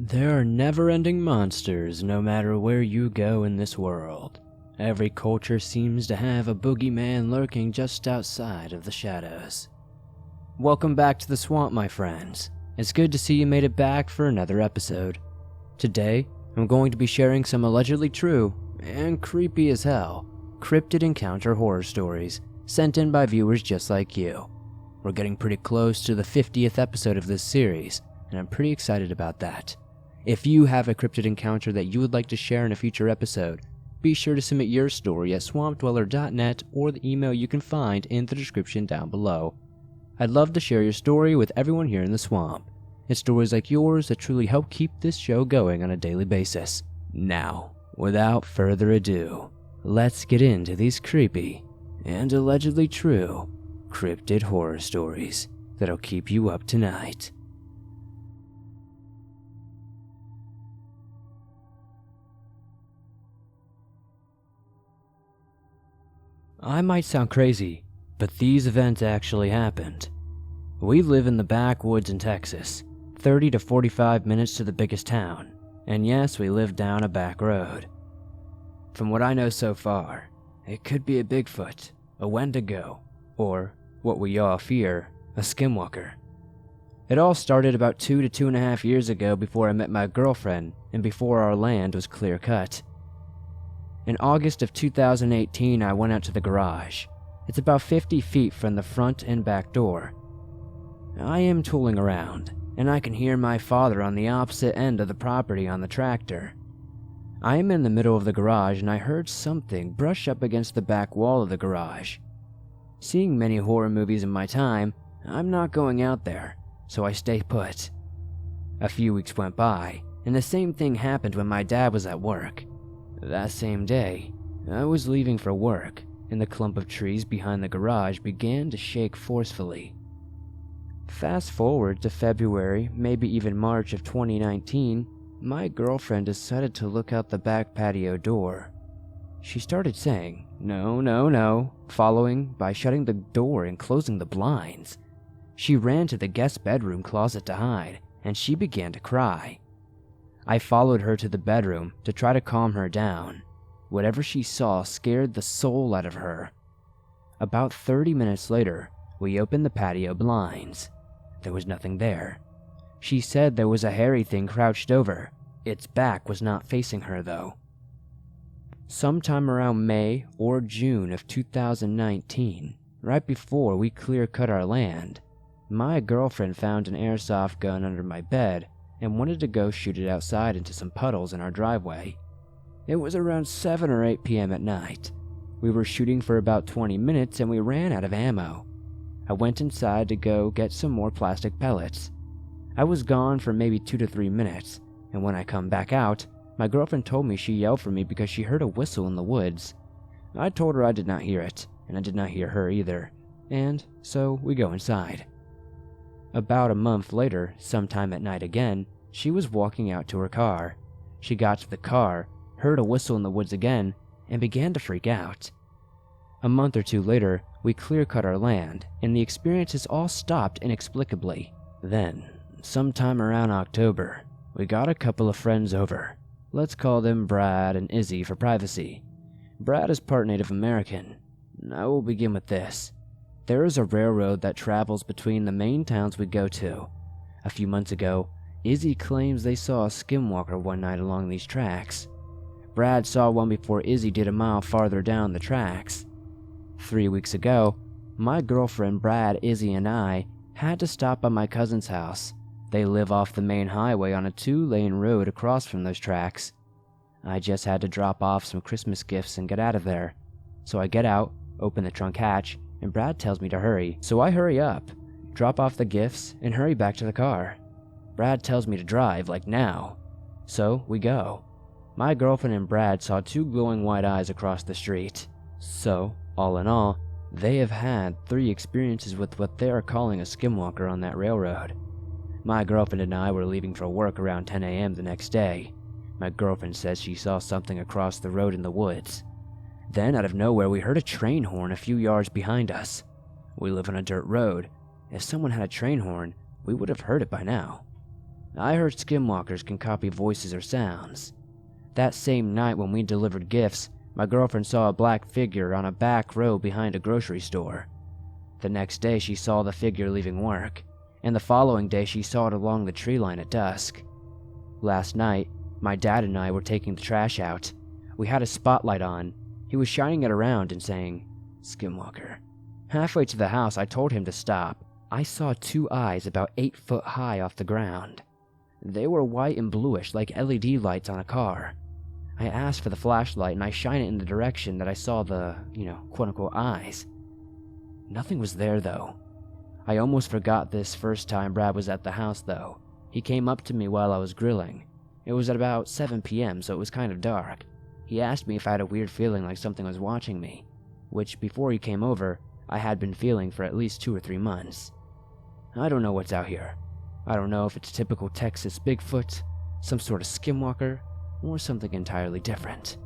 There are never-ending monsters no matter where you go in this world. Every culture seems to have a boogeyman lurking just outside of the shadows. Welcome back to the swamp, my friends. It's good to see you made it back for another episode. Today, I'm going to be sharing some allegedly true, and creepy as hell, cryptid encounter horror stories sent in by viewers just like you. We're getting pretty close to the 50th episode of this series, and I'm pretty excited about that. If you have a cryptid encounter that you would like to share in a future episode, be sure to submit your story at swampdweller.net or the email you can find in the description down below. I'd love to share your story with everyone here in the swamp. It's stories like yours that truly help keep this show going on a daily basis. Now, without further ado, let's get into these creepy and allegedly true cryptid horror stories that'll keep you up tonight. I might sound crazy, but these events actually happened. We live in the backwoods in Texas, 30 to 45 minutes to the biggest town, and yes, we live down a back road. From what I know so far, it could be a Bigfoot, a Wendigo, or, what we all fear, a skinwalker. It all started about 2 to 2.5 years ago before I met my girlfriend and before our land was clear cut. In August of 2018, I went out to the garage. It's about 50 feet from the front and back door. I am tooling around, and I can hear my father on the opposite end of the property on the tractor. I am in the middle of the garage and I heard something brush up against the back wall of the garage. Seeing many horror movies in my time, I'm not going out there, so I stay put. A few weeks went by, and the same thing happened when my dad was at work. That same day, I was leaving for work, and the clump of trees behind the garage began to shake forcefully. Fast forward to February, maybe even March of 2019, my girlfriend decided to look out the back patio door. She started saying, "No, no, no," following by shutting the door and closing the blinds. She ran to the guest bedroom closet to hide, and she began to cry. I followed her to the bedroom to try to calm her down. Whatever she saw scared the soul out of her. About 30 minutes later, we opened the patio blinds. There was nothing there. She said there was a hairy thing crouched over. Its back was not facing her though. Sometime around May or June of 2019, right before we clear-cut our land, my girlfriend found an airsoft gun under my bed and wanted to go shoot it outside into some puddles in our driveway. It was around 7 or 8 p.m. at night. We were shooting for about 20 minutes and we ran out of ammo. I went inside to go get some more plastic pellets. I was gone for maybe 2 to 3 minutes, and when I come back out, my girlfriend told me she yelled for me because she heard a whistle in the woods. I told her I did not hear it, and I did not hear her either, and so we go inside. About a month later, sometime at night again, she was walking out to her car. She got to the car, heard a whistle in the woods again, and began to freak out. A month or two later, we clear-cut our land, and the experiences all stopped inexplicably. Then, sometime around October, we got a couple of friends over. Let's call them Brad and Izzy for privacy. Brad is part Native American. I will begin with this. There is a railroad that travels between the main towns we go to. A few months ago, Izzy claims they saw a skinwalker one night along these tracks. Brad saw one before Izzy did a mile farther down the tracks. 3 weeks ago, my girlfriend Brad, Izzy, and I had to stop by my cousin's house. They live off the main highway on a 2-lane road across from those tracks. I just had to drop off some Christmas gifts and get out of there. So I get out, open the trunk hatch, and Brad tells me to hurry. So I hurry up, drop off the gifts, and hurry back to the car. Brad tells me to drive, like now. So we go. My girlfriend and Brad saw 2 glowing white eyes across the street. So, all in all, they have had 3 experiences with what they are calling a skinwalker on that railroad. My girlfriend and I were leaving for work around 10 a.m. the next day. My girlfriend says she saw something across the road in the woods. Then, out of nowhere, we heard a train horn a few yards behind us. We live on a dirt road. If someone had a train horn, we would have heard it by now. I heard skinwalkers can copy voices or sounds. That same night when we delivered gifts, my girlfriend saw a black figure on a back row behind a grocery store. The next day she saw the figure leaving work, and the following day she saw it along the tree line at dusk. Last night, my dad and I were taking the trash out. We had a spotlight on. He was shining it around and saying, "Skinwalker." Halfway to the house, I told him to stop. I saw two eyes about 8 foot high off the ground. They were white and bluish like LED lights on a car. I asked for the flashlight and I shine it in the direction that I saw the, quote-unquote eyes. Nothing was there though. I almost forgot this first time Brad was at the house though. He came up to me while I was grilling. It was at about 7 p.m. so it was kind of dark. He asked me if I had a weird feeling like something was watching me, which before he came over, I had been feeling for at least 2 or 3 months. I don't know what's out here. I don't know if it's typical Texas Bigfoot, some sort of skinwalker, or something entirely different.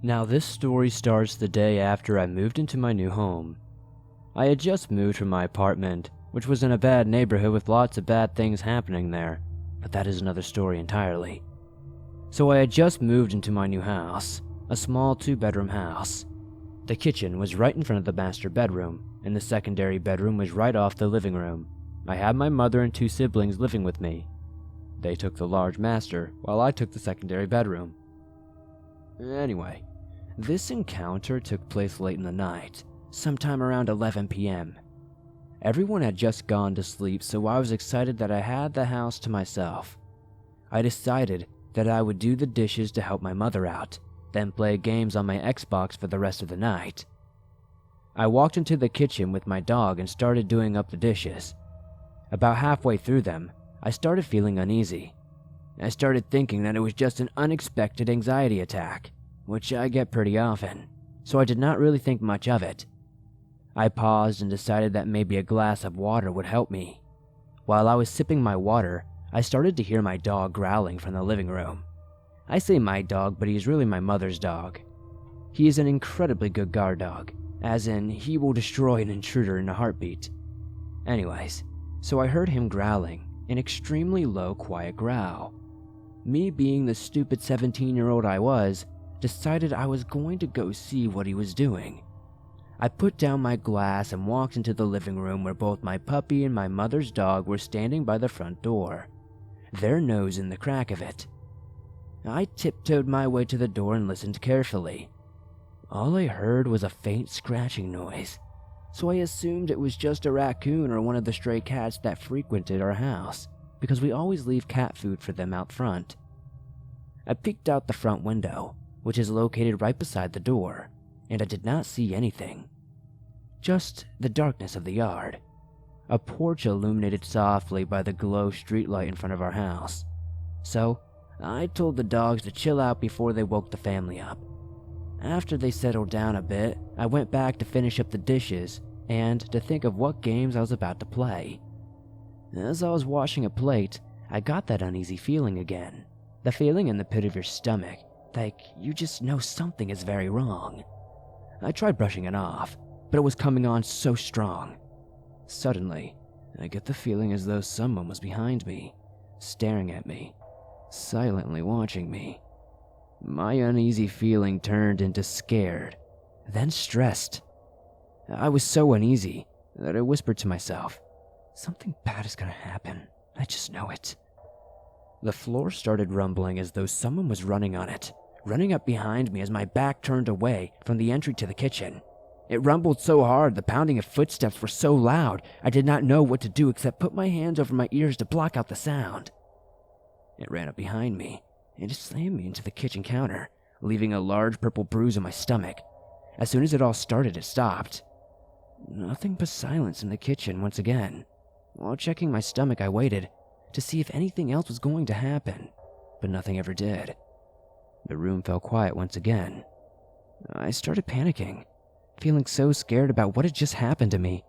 Now this story starts the day after I moved into my new home. I had just moved from my apartment, which was in a bad neighborhood with lots of bad things happening there, but that is another story entirely. So I had just moved into my new house, a small 2-bedroom house. The kitchen was right in front of the master bedroom, and the secondary bedroom was right off the living room. I had my mother and 2 siblings living with me. They took the large master, while I took the secondary bedroom. Anyway, this encounter took place late in the night, sometime around 11 p.m. Everyone had just gone to sleep, so I was excited that I had the house to myself. I decided that I would do the dishes to help my mother out, then play games on my Xbox for the rest of the night. I walked into the kitchen with my dog and started doing up the dishes. About halfway through them, I started feeling uneasy. I started thinking that it was just an unexpected anxiety attack, which I get pretty often, so I did not really think much of it. I paused and decided that maybe a glass of water would help me. While I was sipping my water, I started to hear my dog growling from the living room. I say my dog, but he's really my mother's dog. He is an incredibly good guard dog, as in he will destroy an intruder in a heartbeat. Anyways, so I heard him growling, an extremely low, quiet growl. Me being the stupid 17-year-old I was, decided I was going to go see what he was doing. I put down my glass and walked into the living room where both my puppy and my mother's dog were standing by the front door, their nose in the crack of it. I tiptoed my way to the door and listened carefully. All I heard was a faint scratching noise, so I assumed it was just a raccoon or one of the stray cats that frequented our house, because we always leave cat food for them out front. I peeked out the front window, which is located right beside the door, and I did not see anything. Just the darkness of the yard. A porch illuminated softly by the glow streetlight in front of our house. So, I told the dogs to chill out before they woke the family up. After they settled down a bit, I went back to finish up the dishes and to think of what games I was about to play. As I was washing a plate, I got that uneasy feeling again. The feeling in the pit of your stomach, like you just know something is very wrong. I tried brushing it off, but it was coming on so strong. Suddenly, I get the feeling as though someone was behind me, staring at me, silently watching me. My uneasy feeling turned into scared, then stressed. I was so uneasy that I whispered to myself, "Something bad is gonna happen. I just know it." The floor started rumbling as though someone was running on it, running up behind me as my back turned away from the entry to the kitchen. It rumbled so hard, the pounding of footsteps were so loud, I did not know what to do except put my hands over my ears to block out the sound. It ran up behind me, and it slammed me into the kitchen counter, leaving a large purple bruise on my stomach. As soon as it all started, it stopped. Nothing but silence in the kitchen once again. While checking my stomach, I waited to see if anything else was going to happen, but nothing ever did. The room fell quiet once again. I started panicking, feeling so scared about what had just happened to me.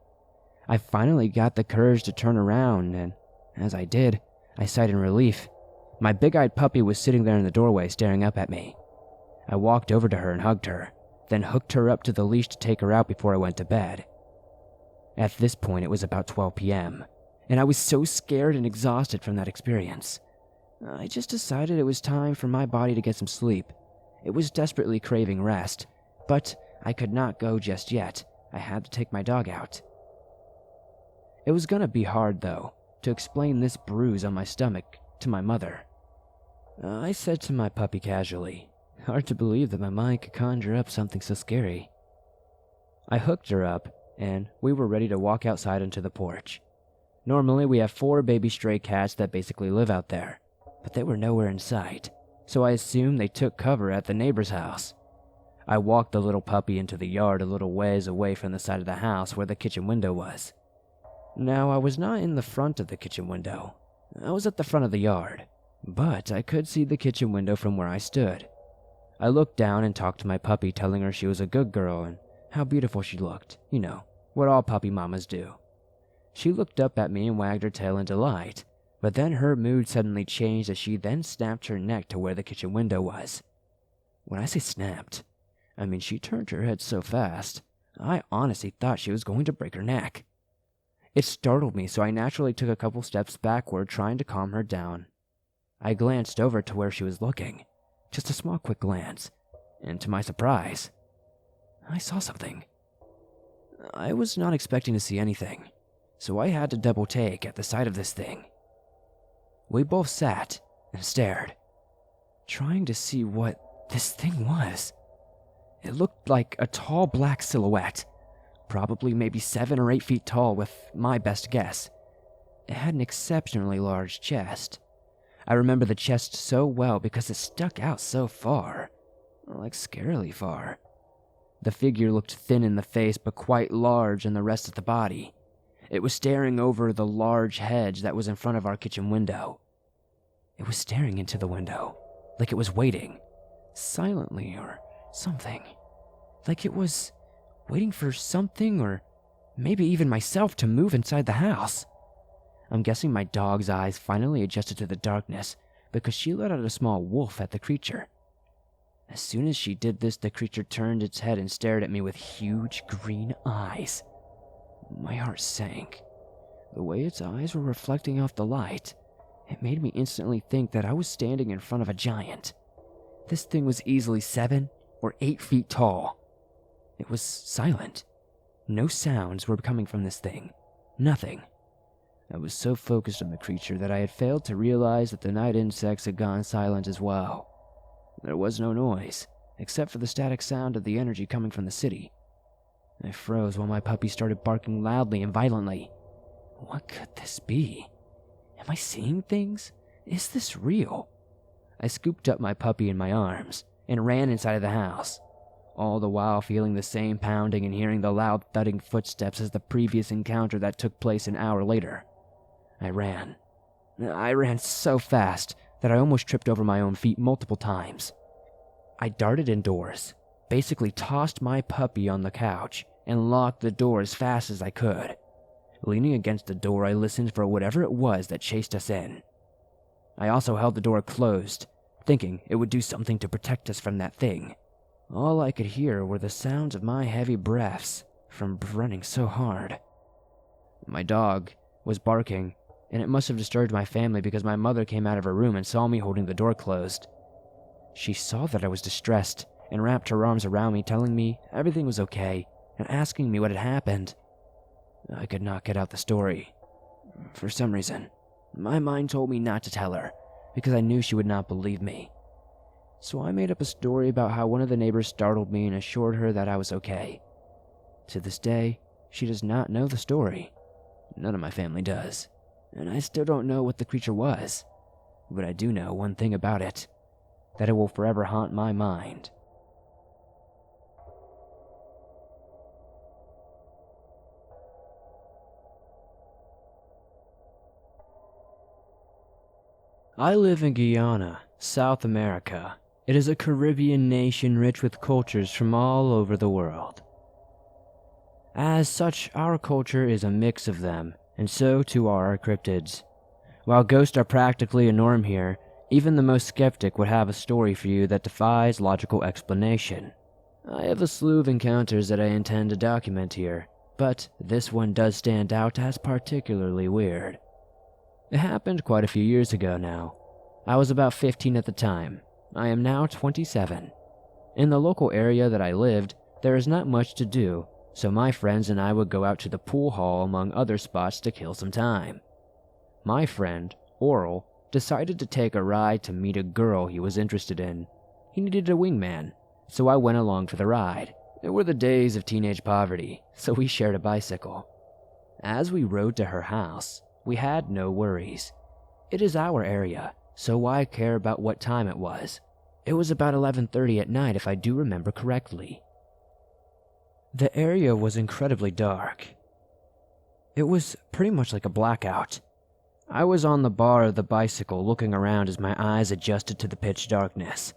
I finally got the courage to turn around, and as I did, I sighed in relief. My big-eyed puppy was sitting there in the doorway staring up at me. I walked over to her and hugged her. then hooked her up to the leash to take her out before I went to bed. At this point, it was about 12 p.m., and I was so scared and exhausted from that experience. I just decided it was time for my body to get some sleep. It was desperately craving rest, but I could not go just yet. I had to take my dog out. It was gonna be hard, though, to explain this bruise on my stomach to my mother. I said to my puppy casually, hard to believe that my mind could conjure up something so scary. I hooked her up, and we were ready to walk outside onto the porch. Normally, we have 4 baby stray cats that basically live out there, but they were nowhere in sight, so I assumed they took cover at the neighbor's house. I walked the little puppy into the yard a little ways away from the side of the house where the kitchen window was. Now, I was not in the front of the kitchen window. I was at the front of the yard, but I could see the kitchen window from where I stood. I looked down and talked to my puppy, telling her she was a good girl and how beautiful she looked. You know, what all puppy mamas do. She looked up at me and wagged her tail in delight, but then her mood suddenly changed as she then snapped her neck to where the kitchen window was. When I say snapped, I mean she turned her head so fast, I honestly thought she was going to break her neck. It startled me, so I naturally took a couple steps backward, trying to calm her down. I glanced over to where she was looking, just a small quick glance, and to my surprise, I saw something. I was not expecting to see anything, so I had to double take at the sight of this thing. We both sat and stared, trying to see what this thing was. It looked like a tall black silhouette, probably maybe 7 or 8 feet tall with my best guess. It had an exceptionally large chest. I remember the chest so well because it stuck out so far, like scarily far. The figure looked thin in the face but quite large in the rest of the body. It was staring over the large hedge that was in front of our kitchen window. It was staring into the window, like it was waiting, silently or something. Like it was waiting for something or maybe even myself to move inside the house. I'm guessing my dog's eyes finally adjusted to the darkness because she let out a small woof at the creature. As soon as she did this, the creature turned its head and stared at me with huge green eyes. My heart sank. The way its eyes were reflecting off the light, it made me instantly think that I was standing in front of a giant. This thing was easily 7 or 8 feet tall. It was silent. No sounds were coming from this thing. Nothing. I was so focused on the creature that I had failed to realize that the night insects had gone silent as well. There was no noise, except for the static sound of the energy coming from the city. I froze while my puppy started barking loudly and violently. What could this be? Am I seeing things? Is this real? I scooped up my puppy in my arms and ran inside of the house, all the while feeling the same pounding and hearing the loud thudding footsteps as the previous encounter that took place an hour later. I ran so fast that I almost tripped over my own feet multiple times. I darted indoors, basically tossed my puppy on the couch, and locked the door as fast as I could. Leaning against the door, I listened for whatever it was that chased us in. I also held the door closed, thinking it would do something to protect us from that thing. All I could hear were the sounds of my heavy breaths from running so hard. My dog was barking, and it must have disturbed my family because my mother came out of her room and saw me holding the door closed. She saw that I was distressed and wrapped her arms around me, telling me everything was okay and asking me what had happened. I could not get out the story. For some reason, my mind told me not to tell her because I knew she would not believe me. So I made up a story about how one of the neighbors startled me and assured her that I was okay. To this day, she does not know the story. None of my family does. And I still don't know what the creature was. But I do know one thing about it, that it will forever haunt my mind. I live in Guyana, South America. It is a Caribbean nation rich with cultures from all over the world. As such, our culture is a mix of them, and so too are our cryptids. While ghosts are practically a norm here, even the most skeptic would have a story for you that defies logical explanation. I have a slew of encounters that I intend to document here, but this one does stand out as particularly weird. It happened quite a few years ago now. I was about 15 at the time. I am now 27. In the local area that I lived, there is not much to do, so my friends and I would go out to the pool hall among other spots to kill some time. My friend, Oral, decided to take a ride to meet a girl he was interested in. He needed a wingman, so I went along for the ride. It were the days of teenage poverty, so we shared a bicycle. As we rode to her house, we had no worries. It is our area, so why care about what time it was? It was about 11:30 at night if I do remember correctly. The area was incredibly dark. It was pretty much like a blackout. I was on the bar of the bicycle looking around as my eyes adjusted to the pitch darkness.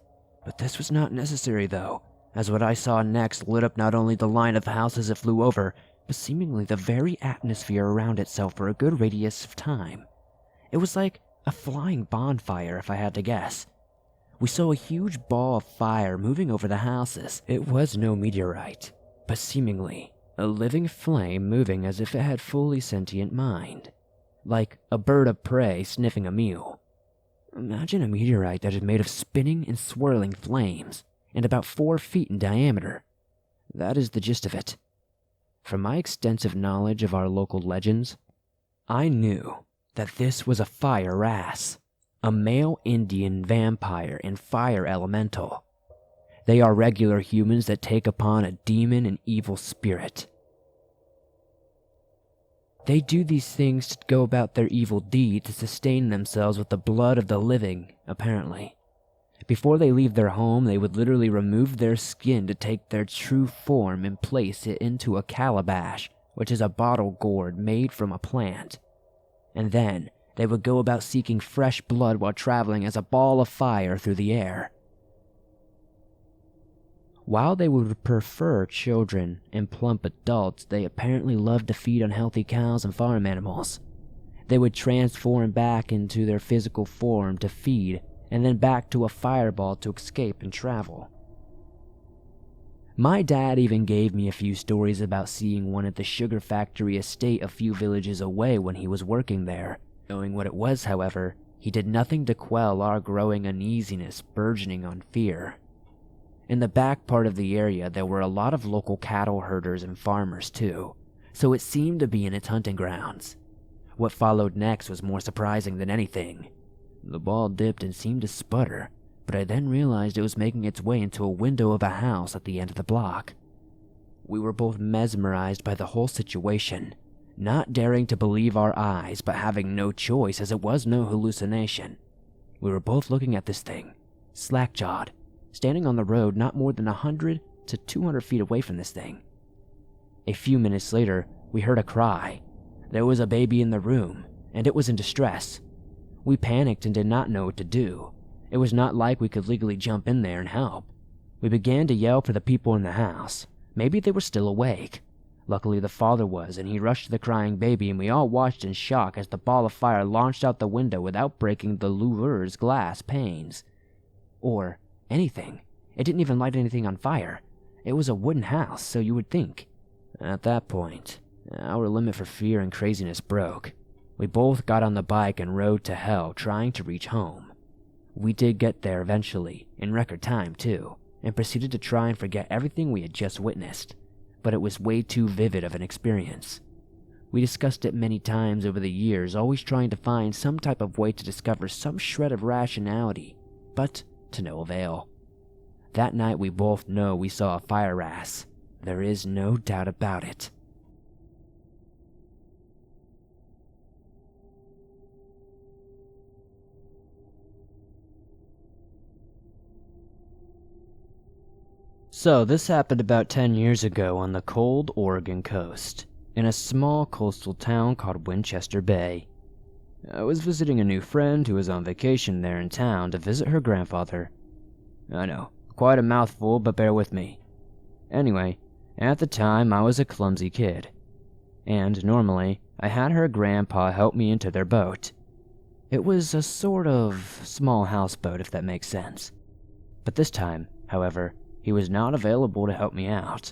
But this was not necessary though, as what I saw next lit up not only the line of houses it flew over, but seemingly the very atmosphere around itself for a good radius of time. It was like a flying bonfire if I had to guess. We saw a huge ball of fire moving over the houses. It was no meteorite, but seemingly a living flame moving as if it had fully sentient mind. Like a bird of prey sniffing a meal. Imagine a meteorite that is made of spinning and swirling flames, and about 4 feet in diameter. That is the gist of it. From my extensive knowledge of our local legends, I knew that this was a fire wrasse, a male Indian vampire and fire elemental. They are regular humans that take upon a demon and evil spirit. They do these things to go about their evil deed to sustain themselves with the blood of the living, apparently. Before they leave their home, they would literally remove their skin to take their true form and place it into a calabash, which is a bottle gourd made from a plant. And then, they would go about seeking fresh blood while traveling as a ball of fire through the air. While they would prefer children and plump adults, they apparently loved to feed on healthy cows and farm animals. They would transform back into their physical form to feed, and then back to a fireball to escape and travel. My dad even gave me a few stories about seeing one at the sugar factory estate a few villages away when he was working there. Knowing what it was, however, he did nothing to quell our growing uneasiness burgeoning on fear. In the back part of the area, there were a lot of local cattle herders and farmers too, so it seemed to be in its hunting grounds. What followed next was more surprising than anything. The ball dipped and seemed to sputter, but I then realized it was making its way into a window of a house at the end of the block. We were both mesmerized by the whole situation, not daring to believe our eyes, but having no choice as it was no hallucination. We were both looking at this thing, slack-jawed, standing on the road not more than 100 to 200 feet away from this thing. A few minutes later, we heard a cry. There was a baby in the room, and it was in distress. We panicked and did not know what to do. It was not like we could legally jump in there and help. We began to yell for the people in the house. Maybe they were still awake. Luckily the father was, and he rushed to the crying baby, and we all watched in shock as the ball of fire launched out the window without breaking the louveur's glass panes. Or anything. It didn't even light anything on fire. It was a wooden house, so you would think. At that point, our limit for fear and craziness broke. We both got on the bike and rode to hell trying to reach home. We did get there eventually, in record time too, and proceeded to try and forget everything we had just witnessed, but it was way too vivid of an experience. We discussed it many times over the years, always trying to find some type of way to discover some shred of rationality, but to no avail. That night we both know we saw a fire wrasse. There is no doubt about it. So this happened about 10 years ago on the cold Oregon coast, in a small coastal town called Winchester Bay. I was visiting a new friend who was on vacation there in town to visit her grandfather. I know, quite a mouthful, but bear with me. Anyway, at the time I was a clumsy kid, and normally I had her grandpa help me into their boat. It was a sort of small houseboat, if that makes sense. But this time, however, he was not available to help me out,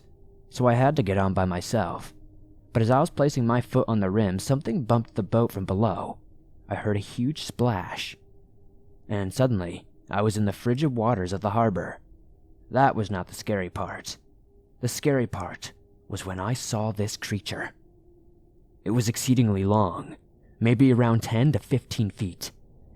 so I had to get on by myself. But as I was placing my foot on the rim, something bumped the boat from below. I heard a huge splash, and suddenly, I was in the frigid waters of the harbor. That was not the scary part. The scary part was when I saw this creature. It was exceedingly long, maybe around 10 to 15 feet.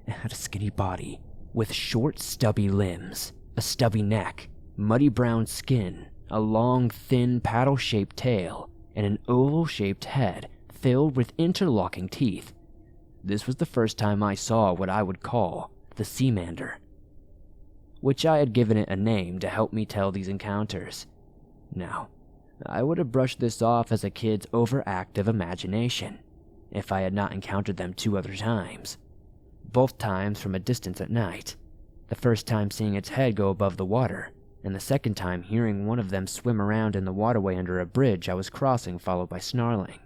It had a skinny body, with short, stubby limbs, a stubby neck, muddy brown skin, a long, thin, paddle-shaped tail, and an oval-shaped head filled with interlocking teeth. This was the first time I saw what I would call the Seamander, which I had given it a name to help me tell these encounters. Now, I would have brushed this off as a kid's overactive imagination if I had not encountered them 2 other times, both times from a distance at night. The first time seeing its head go above the water, and the second time hearing one of them swim around in the waterway under a bridge I was crossing, followed by snarling.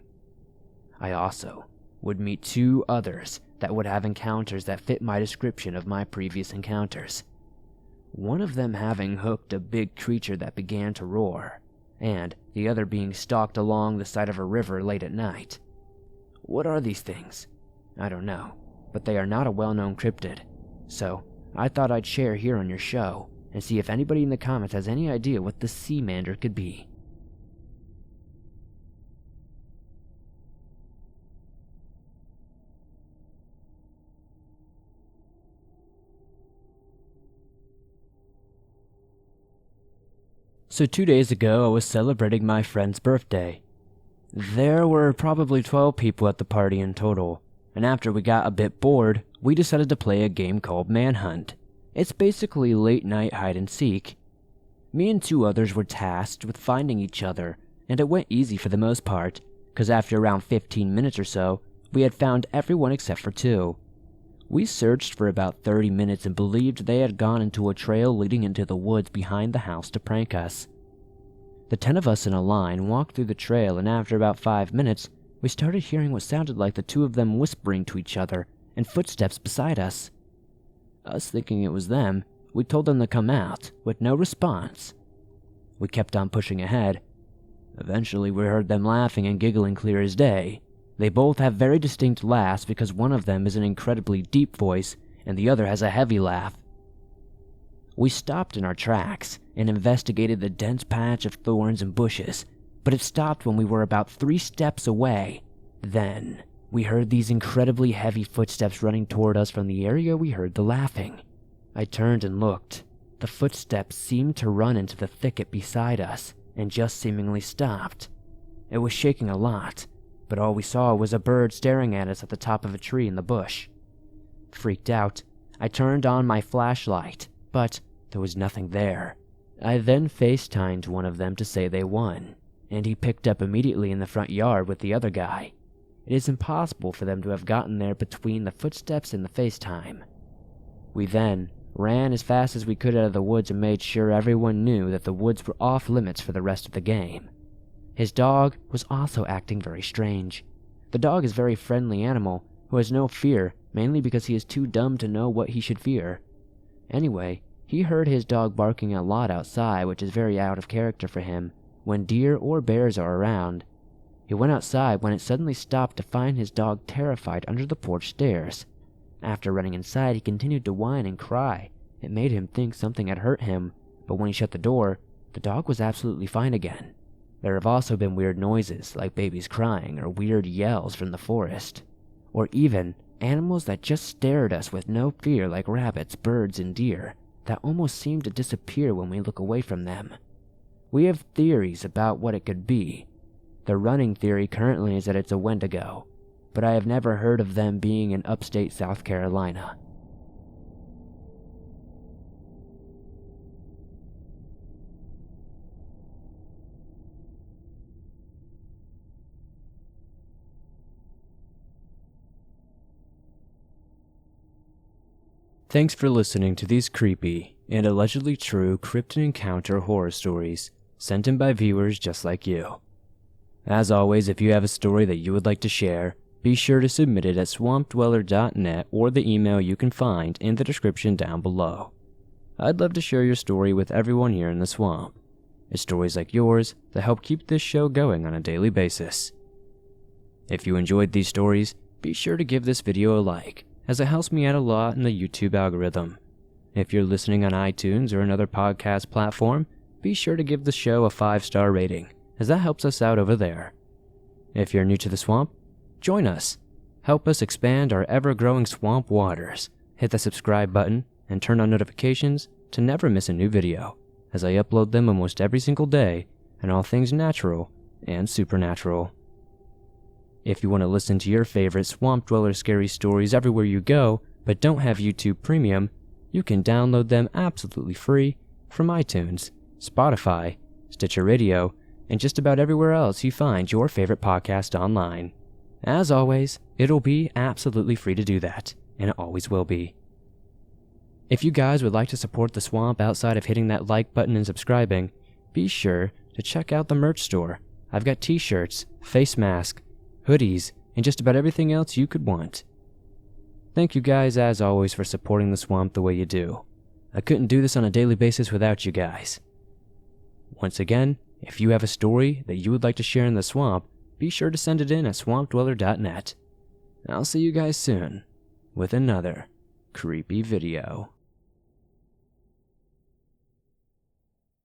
I also would meet 2 others that would have encounters that fit my description of my previous encounters. One of them having hooked a big creature that began to roar, and the other being stalked along the side of a river late at night. What are these things? I don't know, but they are not a well-known cryptid, so I thought I'd share here on your show and see if anybody in the comments has any idea what the Seamander could be. So 2 days ago, I was celebrating my friend's birthday. There were probably 12 people at the party in total, and after we got a bit bored, we decided to play a game called Manhunt. It's basically late-night hide-and-seek. Me and 2 others were tasked with finding each other, and it went easy for the most part, because after around 15 minutes or so, we had found everyone except for 2. We searched for about 30 minutes and believed they had gone into a trail leading into the woods behind the house to prank us. The 10 of us in a line walked through the trail, and after about 5 minutes, we started hearing what sounded like the 2 of them whispering to each other and footsteps beside us. Us thinking it was them, we told them to come out, with no response. We kept on pushing ahead. Eventually, we heard them laughing and giggling clear as day. They both have very distinct laughs because one of them is an incredibly deep voice and the other has a heavy laugh. We stopped in our tracks and investigated the dense patch of thorns and bushes, but it stopped when we were about 3 steps away. Then, we heard these incredibly heavy footsteps running toward us from the area we heard the laughing. I turned and looked. The footsteps seemed to run into the thicket beside us and just seemingly stopped. It was shaking a lot, but all we saw was a bird staring at us at the top of a tree in the bush. Freaked out, I turned on my flashlight, but there was nothing there. I then FaceTimed one of them to say they won, and he picked up immediately in the front yard with the other guy. It is impossible for them to have gotten there between the footsteps and the FaceTime. We then ran as fast as we could out of the woods and made sure everyone knew that the woods were off limits for the rest of the game. His dog was also acting very strange. The dog is a very friendly animal who has no fear, mainly because he is too dumb to know what he should fear. Anyway, he heard his dog barking a lot outside, which is very out of character for him when deer or bears are around. He went outside when it suddenly stopped to find his dog terrified under the porch stairs. After running inside, he continued to whine and cry. It made him think something had hurt him, but when he shut the door, the dog was absolutely fine again. There have also been weird noises, like babies crying or weird yells from the forest, or even animals that just stare at us with no fear, like rabbits, birds, and deer, that almost seem to disappear when we look away from them. We have theories about what it could be. The running theory currently is that it's a Wendigo, but I have never heard of them being in upstate South Carolina. Thanks for listening to these creepy and allegedly true cryptid encounter horror stories sent in by viewers just like you. As always, if you have a story that you would like to share, be sure to submit it at swampdweller.net or the email you can find in the description down below. I'd love to share your story with everyone here in the swamp. It's stories like yours that help keep this show going on a daily basis. If you enjoyed these stories, be sure to give this video a like, as it helps me out a lot in the YouTube algorithm. If you're listening on iTunes or another podcast platform, be sure to give the show a 5-star rating, as that helps us out over there. If you're new to the swamp, join us. Help us expand our ever-growing swamp waters. Hit the subscribe button and turn on notifications to never miss a new video, as I upload them almost every single day on all things natural and supernatural. If you want to listen to your favorite Swamp Dweller scary stories everywhere you go, but don't have YouTube Premium, you can download them absolutely free from iTunes, Spotify, Stitcher Radio, and just about everywhere else you find your favorite podcast online. As always, it'll be absolutely free to do that, and it always will be. If you guys would like to support the swamp outside of hitting that like button and subscribing, be sure to check out the merch store. I've got t-shirts, face masks, hoodies, and just about everything else you could want. Thank you guys as always for supporting the swamp the way you do. I couldn't do this on a daily basis without you guys. Once again, if you have a story that you would like to share in the swamp, be sure to send it in at swampdweller.net. I'll see you guys soon with another creepy video.